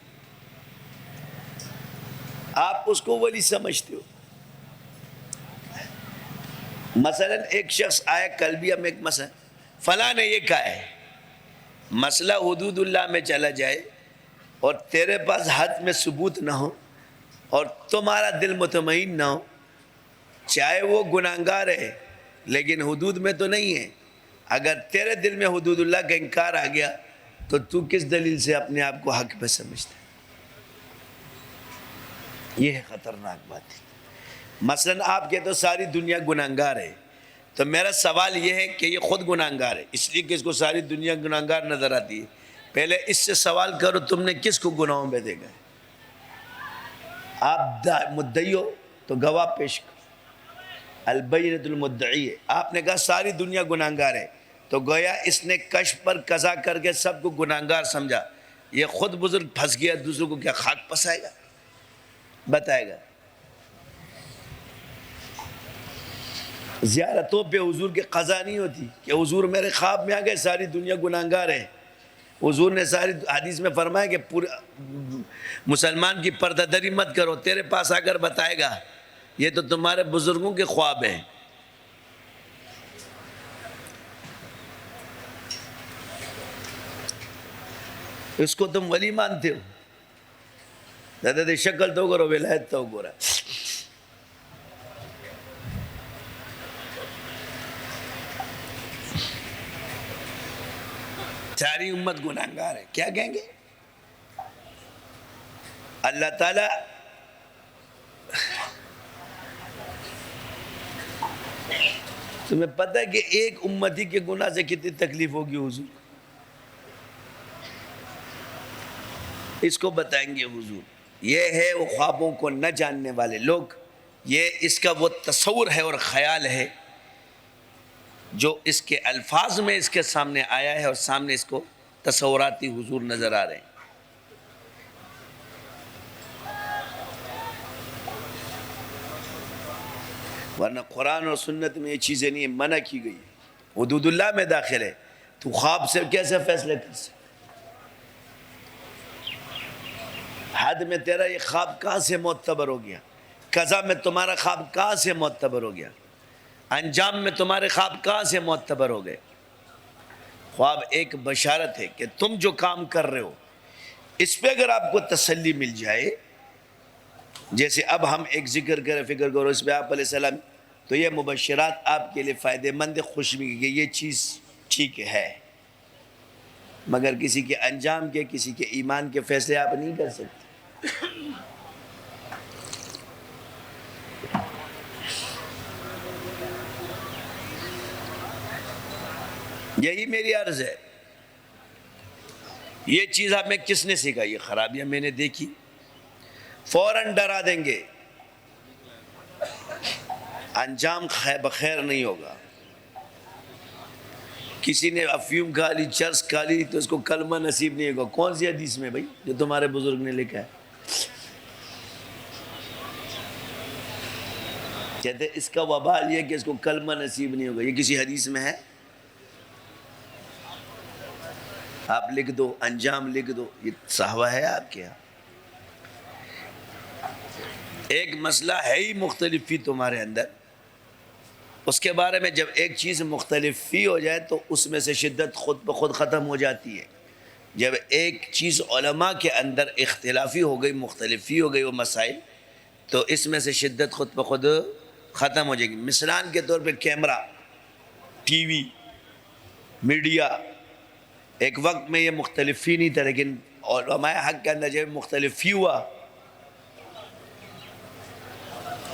آپ اس کو ولی سمجھتے ہو۔ مثلا ایک شخص آیا، کل بھی ہم ایک مسئلہ فلاں نے یہ کہا ہے، مسئلہ حدود اللہ میں چلا جائے اور تیرے پاس حد میں ثبوت نہ ہو اور تمہارا دل مطمئن نہ ہو، چاہے وہ گناہگار ہے لیکن حدود میں تو نہیں ہے، اگر تیرے دل میں حدود اللہ کا انکار آ گیا تو کس دلیل سے اپنے آپ کو حق پہ سمجھتا ہے؟ یہ ہے خطرناک بات۔ مثلا آپ کہتے ہو ساری دنیا گناہگار ہے، تو میرا سوال یہ ہے کہ یہ خود گناہگار ہے، اس لیے کہ اس کو ساری دنیا گناہگار نظر آتی ہے، پہلے اس سے سوال کرو تم نے کس کو گناہوں میں دیکھا ہے؟ آپ مدعی ہو تو گواہ پیش کرو، البینۃ المدعی ہے، آپ نے کہا ساری دنیا گناہگار ہے تو گویا اس نے کشف پر قضا کر کے سب کو گناہگار سمجھا، یہ خود بزرگ پھنس گیا، دوسروں کو کیا خاک پسائے گا؟ بتائے گا؟ زیارتوں پہ حضور کے قضا نہیں ہوتی کہ حضور میرے خواب میں آ گئے ساری دنیا گناہگار ہے، حضور نے ساری حدیث میں فرمایا کہ پورے مسلمان کی پردہ دری مت کرو، تیرے پاس آ کر بتائے گا، یہ تو تمہارے بزرگوں کے خواب ہیں۔ اس کو تم ولی مانتے ہو؟ دادا شکل تو کرو، ولایت تو کرو۔ ساری امت گناہگار ہے، کیا کہیں گے؟ اللہ تعالیٰ تمہیں پتہ ہے کہ ایک امتی کے گناہ سے کتنی تکلیف ہوگی حضور کو؟ اس کو بتائیں گے حضور۔ یہ ہے وہ خوابوں کو نہ جاننے والے لوگ، یہ اس کا وہ تصور ہے اور خیال ہے جو اس کے الفاظ میں اس کے سامنے آیا ہے، اور سامنے اس کو تصوراتی حضور نظر آ رہے ہیں۔ ورنہ قرآن اور سنت میں یہ چیزیں نہیں منع کی گئی، حدود اللہ میں داخل ہے، تو خواب سے کیسے فیصلے کر سکتے؟ حد میں تیرا یہ خواب کہاں سے معتبر ہو گیا؟ قضا میں تمہارا خواب کہاں سے معتبر ہو گیا؟ انجام میں تمہارے خواب کہاں سے معتبر ہو گئے؟ خواب ایک بشارت ہے کہ تم جو کام کر رہے ہو اس پہ اگر آپ کو تسلی مل جائے، جیسے اب ہم ایک ذکر کریں، فکر کرو اس پہ آپ علیہ السلام، تو یہ مبشرات آپ کے لیے فائدہ مند، خوشبی کہ یہ چیز ٹھیک ہے، مگر کسی کے انجام کے، کسی کے ایمان کے فیصلے آپ نہیں کر سکتے۔ یہی میری عرض ہے۔ یہ چیز آپ میں کس نے سکھائی؟ یہ خرابیاں میں نے دیکھی، فوراً ڈرا دیں گے، انجام بخیر نہیں ہوگا۔ کسی نے افیون کھا لی، چرس کھا لی تو اس کو کلمہ نصیب نہیں ہوگا۔ کون سی حدیث میں بھائی جو تمہارے بزرگ نے لکھا ہے؟ کہتے اس کا وبال یہ کہ اس کو کلمہ نصیب نہیں ہوگا، یہ کسی حدیث میں ہے؟ آپ لکھ دو، انجام لکھ دو، یہ صحابہ ہے آپ کے یہاں؟ ایک مسئلہ ہے ہی مختلف فی تمہارے اندر، اس کے بارے میں جب ایک چیز مختلفی ہو جائے تو اس میں سے شدت خود بخود ختم ہو جاتی ہے. جب ایک چیز علماء کے اندر اختلافی ہو گئی، مختلفی ہو گئی وہ مسائل، تو اس میں سے شدت خود بخود ختم ہو جائے گی. مثال کے طور پہ کیمرہ، ٹی وی، میڈیا، ایک وقت میں یہ مختلف ہی نہیں تھا، لیکن علماء حق کے اندر جب مختلف ہی ہوا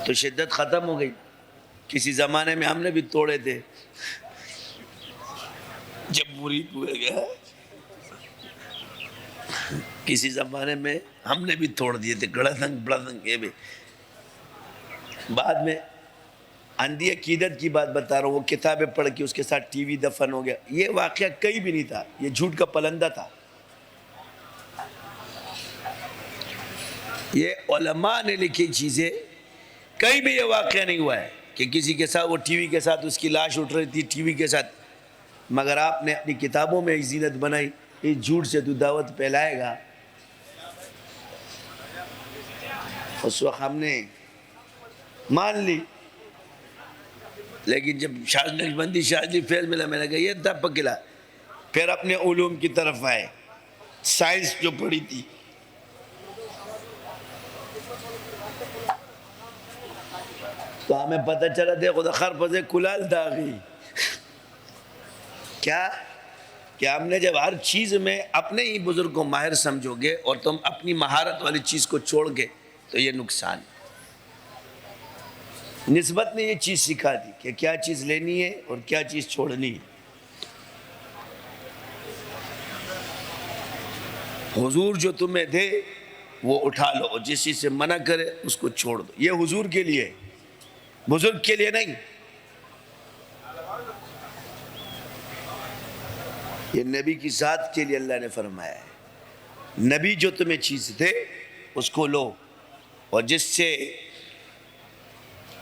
تو شدت ختم ہو گئی. کسی زمانے میں ہم نے بھی توڑے تھے جب مرید ہوئے گیا، کسی زمانے میں ہم نے بھی توڑ دیے تھے، گڑھنگ بڑھنگ یہ بھی. بعد میں اندھی عقیدت کی بات بتا رہا ہوں، وہ کتابیں پڑھ کے اس کے ساتھ ٹی وی دفن ہو گیا. یہ واقعہ کہیں بھی نہیں تھا، یہ جھوٹ کا پلندہ تھا. یہ علماء نے لکھی چیزیں، کہیں بھی یہ واقعہ نہیں ہوا ہے کہ کسی کے ساتھ وہ ٹی وی کے ساتھ اس کی لاش اٹھ رہی تھی ٹی وی کے ساتھ. مگر آپ نے اپنی کتابوں میں ایک زینت بنائی، اس جھوٹ سے تو دعوت پھیلائے گا. اس وقت ہم نے مان لی، لیکن جب نقشبندی شاذلی فیض ملا، میں نے کہا یہ تھا پکلا. پھر اپنے علوم کی طرف آئے، سائنس جو پڑھی تھی، تو ہمیں پتہ چلا دے خدا خرپز کلال داغی. کیا کہ ہم نے جب ہر چیز میں اپنے ہی بزرگ کو ماہر سمجھو گے اور تم اپنی مہارت والی چیز کو چھوڑ گے تو یہ نقصان. نسبت نے یہ چیز سکھا دی کہ کیا چیز لینی ہے اور کیا چیز چھوڑنی ہے. حضور جو تمہیں دے وہ اٹھا لو، اور جس چیز سے منع کرے اس کو چھوڑ دو. یہ حضور کے لیے ہے، بزرگ کے لیے نہیں. یہ نبی کی ذات کے لیے اللہ نے فرمایا ہے. نبی جو تمہیں چیز دے اس کو لو، اور جس سے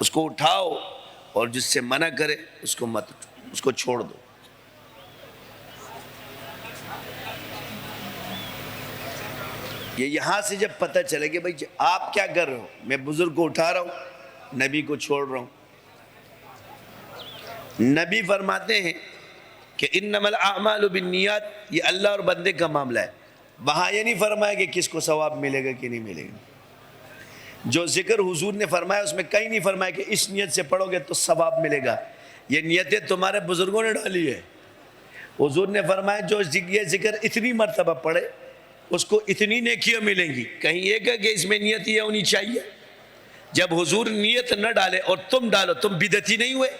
اس کو اٹھاؤ، اور جس سے منع کرے اس کو مت، اس کو چھوڑ دو. یہ یہاں سے جب پتہ چلے کہ بھائی آپ کیا کر رہے ہو، میں بزرگ کو اٹھا رہا ہوں، نبی کو چھوڑ رہا ہوں. نبی فرماتے ہیں کہ انما الاعمال بالنیات، یہ اللہ اور بندے کا معاملہ ہے. وہاں یہ نہیں فرمایا کہ کس کو ثواب ملے گا کہ نہیں ملے گا. جو ذکر حضور نے فرمایا اس میں کہیں نہیں فرمایا کہ اس نیت سے پڑھو گے تو ثواب ملے گا. یہ نیتیں تمہارے بزرگوں نے ڈالی ہے. حضور نے فرمایا جو یہ ذکر اتنی مرتبہ پڑھے اس کو اتنی نیکیاں ملیں گی. کہیں یہ کہا کہ اس میں نیت یہ ہونی چاہیے. جب حضور نیت نہ ڈالے اور تم ڈالو، تم بدعتی نہیں ہوئے.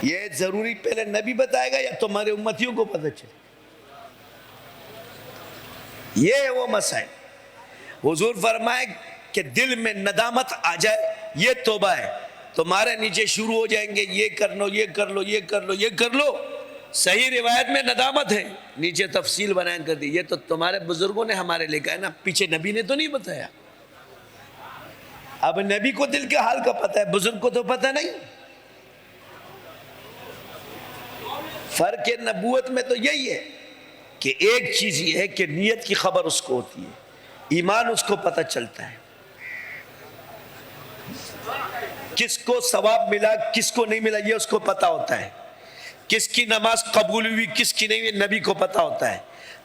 یہ ضروری پہلے نبی بتائے گا یا تمہارے امتیوں کو پتہ چلے؟ یہ ہے وہ مسائل. حضور فرمائے کہ دل میں ندامت آ جائے یہ توبہ ہے. تمہارے نیچے شروع ہو جائیں گے یہ کر لو یہ کر لو یہ کر لو یہ کر لو. صحیح روایت میں ندامت ہے، نیچے تفصیل بیان کر دی. یہ تو تمہارے بزرگوں نے ہمارے لے کہا ہے نا، پیچھے نبی نے تو نہیں بتایا. اب نبی کو دل کے حال کا پتہ ہے، بزرگ کو تو پتہ نہیں. فرق نبوت میں تو یہی ہے کہ ایک چیز یہ ہے کہ نیت کی خبر اس کو ہوتی ہے، ایمان اس کو پتہ چلتا ہے، کس کو ثواب ملا کس کو نہیں ملا یہ اس کو پتہ ہوتا ہے، کس کی نماز قبول ہوئی کس کی نہیں ہوئی نبی کو پتہ ہوتا ہے،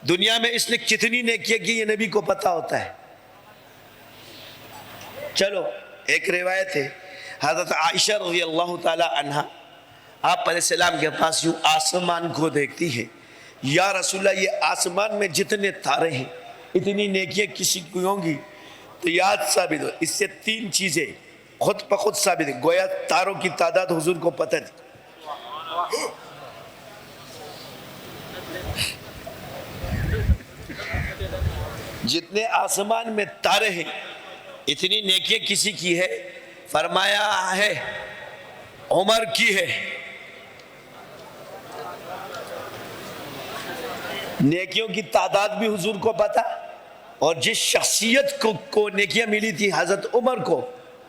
دنیا میں اس نے کتنی نیکیاں کی یہ نبی کو پتہ ہوتا ہے. چلو ایک روایت ہے، حضرت عائشہ رضی اللہ تعالی عنہا آپ علیہ السلام کے پاس یوں آسمان کو دیکھتی ہے. یا رسول اللہ یہ آسمان میں جتنے تارے ہیں اتنی نیکیاں کسی کو ہوں گی؟ تو یاد ثابت ہو، اس سے تین چیزیں خود بخود ثابت ہے. گویا تاروں کی تعداد حضور کو پتہ تھی. جتنے آسمان میں تارے ہیں اتنی نیکیاں کسی کی ہے؟ فرمایا ہے عمر کی ہے. نیکیوں کی تعداد بھی حضور کو پتا، اور جس شخصیت کو نیکیاں ملی تھی حضرت عمر کو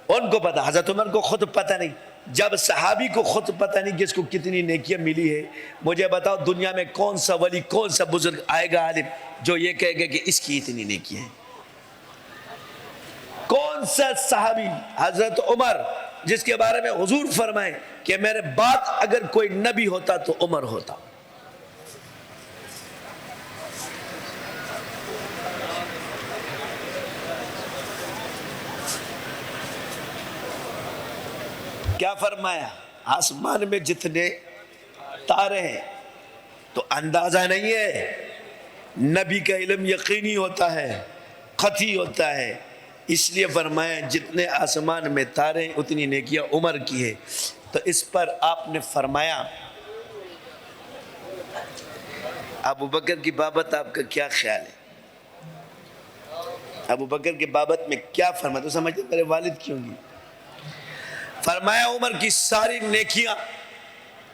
ان کو پتا. حضرت عمر کو خود پتہ نہیں. جب صحابی کو خود پتہ نہیں کہ اس کو کتنی نیکیاں ملی ہے، مجھے بتاؤ دنیا میں کون سا ولی کون سا بزرگ آئے گا عالم جو یہ کہے گا کہ اس کی اتنی نیکیاں ہیں؟ کون سا صحابی؟ حضرت عمر، جس کے بارے میں حضور فرمائے کہ میرے بعد اگر کوئی نبی ہوتا تو عمر ہوتا۔ کیا فرمایا؟ آسمان میں جتنے تارے ہیں تو اندازہ نہیں ہے، نبی کا علم یقینی ہوتا ہے، قطعی ہوتا ہے، اس لیے فرمایا جتنے آسمان میں تارے ہیں اتنی نیکیاں عمر کی ہے۔ تو اس پر آپ نے فرمایا ابو بکر کی بابت آپ کا کیا خیال ہے؟ ابو بکر کی بابت میں کیا فرمایا؟ تو سمجھتے میرے والد کیوں گی؟ فرمایا عمر کی ساری نیکیاں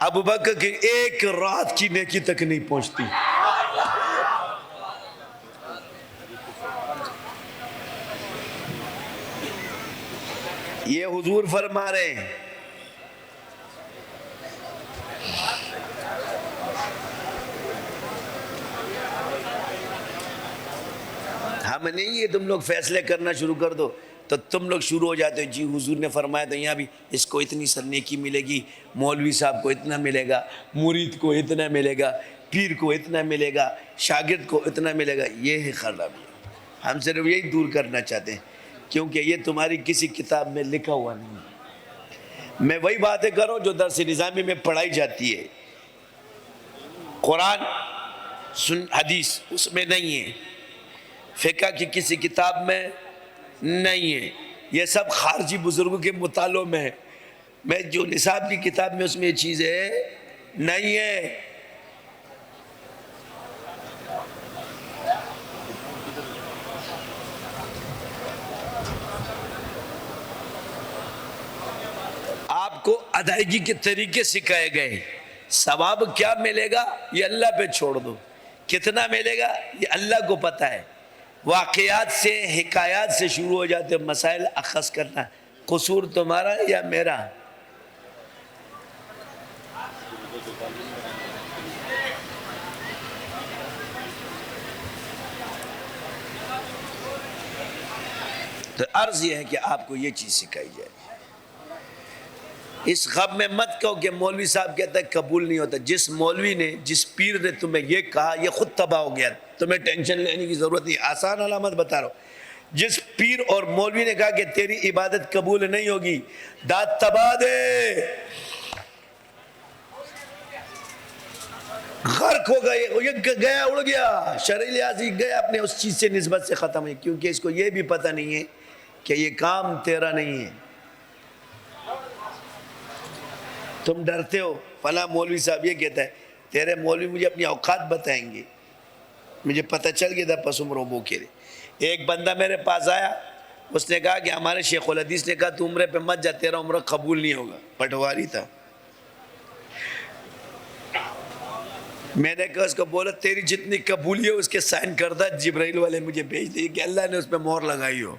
ابو بکر کی ایک رات کی نیکی تک نہیں پہنچتی۔ یہ حضور فرما رہے ہیں۔ ہم نہیں، یہ تم لوگ فیصلے کرنا شروع کر دو تو تم لوگ شروع ہو جاتے ہو، جی حضور نے فرمایا تو یہاں بھی اس کو اتنی سر نیکی ملے گی، مولوی صاحب کو اتنا ملے گا، مرید کو اتنا ملے گا، پیر کو اتنا ملے گا، شاگرد کو اتنا ملے گا۔ یہ ہے خرابی۔ ہم صرف یہی دور کرنا چاہتے ہیں کیونکہ یہ تمہاری کسی کتاب میں لکھا ہوا نہیں ہے۔ میں وہی باتیں کروں جو درس نظامی میں پڑھائی جاتی ہے، قرآن حدیث اس میں نہیں ہے، فقہ کی کسی کتاب میں نہیں ہے، یہ سب خارجی بزرگوں کے مطالعوں میں ہے۔ میں جو نصاب کی کتاب میں اس میں یہ چیزیں نہیں ہے۔ آپ کو ادائیگی کے طریقے سکھائے گئے، ثواب کیا ملے گا یہ اللہ پہ چھوڑ دو، کتنا ملے گا یہ اللہ کو پتہ ہے۔ واقعات سے، حکایات سے شروع ہو جاتے مسائل اخذ کرنا، قصور تمہارا یا میرا؟ تو عرض یہ ہے کہ آپ کو یہ چیز سکھائی جائے۔ اس غم میں مت کہو کہ مولوی صاحب کہتا ہے قبول نہیں ہوتا۔ جس مولوی نے، جس پیر نے تمہیں یہ کہا یہ خود تباہ ہو گیا، تمہیں ٹینشن لینے کی ضرورت نہیں، آسان علامت بتا رہا ہوں۔ جس پیر اور مولوی نے کہا کہ تیری عبادت قبول نہیں ہوگی، داد تباہ دے، غرق ہو گئے، یہ گیا اڑ گیا، شرعی لحاظ گیا اپنے اس چیز سے نسبت سے ختم ہے، کیونکہ اس کو یہ بھی پتہ نہیں ہے کہ یہ کام تیرا نہیں ہے۔ تم ڈرتے ہو فلاں مولوی صاحب یہ کہتا ہے، تیرے مولوی مجھے اپنی اوقات بتائیں گے، مجھے پتہ چل گیا تھا پس عمر وہ کہہ رہے۔ ایک بندہ میرے پاس آیا، اس نے کہا کہ ہمارے شیخ الحدیث نے کہا تو عمرے پہ مت جا، تیرا عمرہ قبول نہیں ہوگا، پٹواری تھا۔ میں نے کہا اس کو بولا تیری جتنی قبولی ہے اس کے سائن کردہ جبرائیل والے مجھے بھیج دیں کہ اللہ نے اس پہ مہر لگائی ہو۔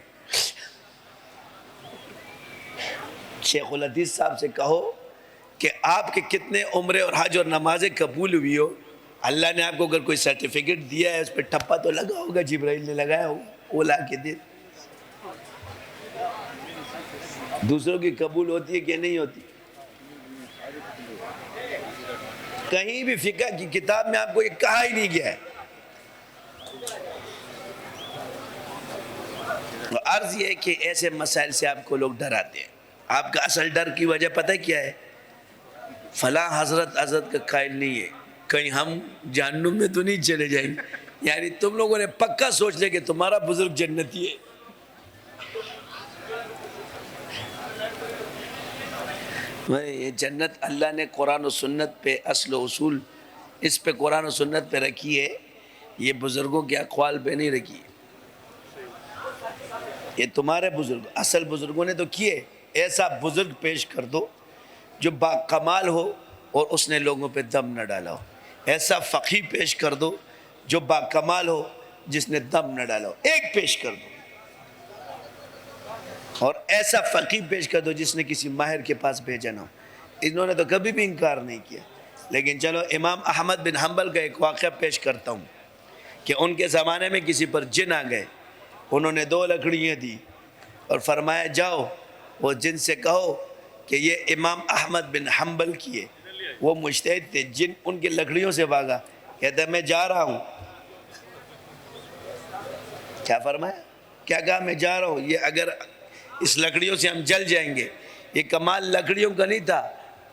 شیخ الحدیث صاحب سے کہو کہ آپ کے کتنے عمرے اور حج اور نمازیں قبول ہوئی ہو، اللہ نے آپ کو اگر کوئی سرٹیفکیٹ دیا ہے اس پہ ٹھپا تو لگا ہوگا، جبرائیل نے لگایا ہوگا، وہ لا کے دے۔ دوسروں کی قبول ہوتی ہے کہ نہیں ہوتی؟ کہیں بھی فقہ کی کتاب میں آپ کو یہ کہا ہی نہیں گیا ہے۔ عرض یہ ہے کہ ایسے مسائل سے آپ کو لوگ ڈراتے ہیں۔ آپ کا اصل ڈر کی وجہ پتہ کیا ہے؟ فلاں حضرت کا قائل نہیں ہے، کہیں ہم جہنم میں تو نہیں چلے جائیں گے، یعنی تم لوگوں نے پکا سوچ لے کہ تمہارا بزرگ جنتی ہے۔ یہ جنت اللہ نے قرآن و سنت پہ اصل و اصول اس پہ قرآن و سنت پہ رکھی ہے، یہ بزرگوں کے اقوال پہ نہیں رکھی ہے۔ یہ تمہارے بزرگ، اصل بزرگوں نے تو کیے۔ ایسا بزرگ پیش کر دو جو با کمال ہو اور اس نے لوگوں پہ دم نہ ڈالا ہو، ایسا فقی پیش کر دو جو با کمال ہو جس نے دم نہ ڈالا ہو، ایک پیش کر دو، اور ایسا فقی پیش کر دو جس نے کسی ماہر کے پاس بھیجا نہ ہو۔ انہوں نے تو کبھی بھی انکار نہیں کیا، لیکن چلو امام احمد بن حنبل کا ایک واقعہ پیش کرتا ہوں کہ ان کے زمانے میں کسی پر جن آ گئے، انہوں نے 2 لکڑیاں دی، اور فرمایا جاؤ وہ جن سے کہو کہ یہ امام احمد بن حنبل کی ہے، وہ مجتہد تھے، جن ان کی لکڑیوں سے بھاگا، کہتا ہے میں جا رہا ہوں. کیا فرمایا؟ کیا کہا؟ میں جا رہا ہوں، یہ اگر اس لکڑیوں سے ہم جل جائیں گے. یہ کمال لکڑیوں کا نہیں تھا،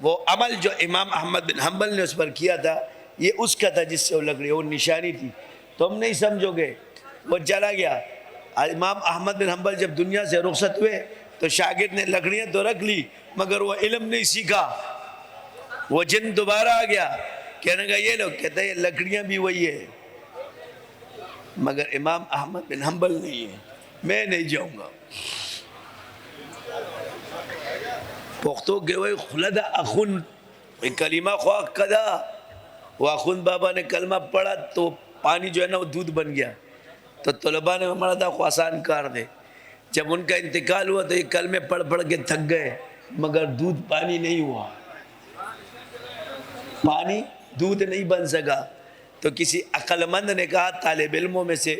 وہ عمل جو امام احمد بن حنبل نے اس پر کیا تھا یہ اس کا تھا، جس سے وہ لکڑی، وہ نشانی تھی. تم نہیں سمجھو گے. وہ چلا گیا. امام احمد بن حنبل جب دنیا سے رخصت ہوئے تو شاگرد نے لکڑیاں تو رکھ لی مگر وہ علم نہیں سیکھا. وہ جن دوبارہ آ گیا، کہنے کا یہ لوگ، کہتا ہے یہ لکڑیاں بھی وہی ہے مگر امام احمد بن حنبل نہیں ہے، میں نہیں جاؤں گا. پختو کے وہی خلد اخن کلمہ خواہ قدا. وہ اخن بابا نے کلمہ پڑھا تو پانی جو ہے نا وہ دودھ بن گیا. تو طلباء نے ہمارا تھا خواسان کار دے. جب ان کا انتقال ہوا تو یہ کلمے پڑھ پڑھ کے تھک گئے مگر دودھ پانی نہیں ہوا، پانی دودھ نہیں بن سکا. تو کسی عقل مند نے کہا طالب علموں میں سے،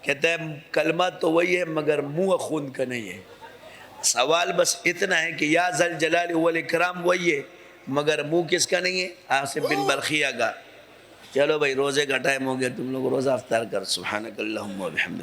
کہتا ہے کلمہ تو وہی ہے مگر منہ خون کا نہیں ہے. سوال بس اتنا ہے کہ یا ذل جلال والاکرام وہی ہے مگر منہ کس کا نہیں ہے؟ عاصم بن برخیہ کا. چلو بھائی روزے کا ٹائم ہو گیا، تم لوگ روزہ افطار کر. سبحانک اللہم و بحمدک.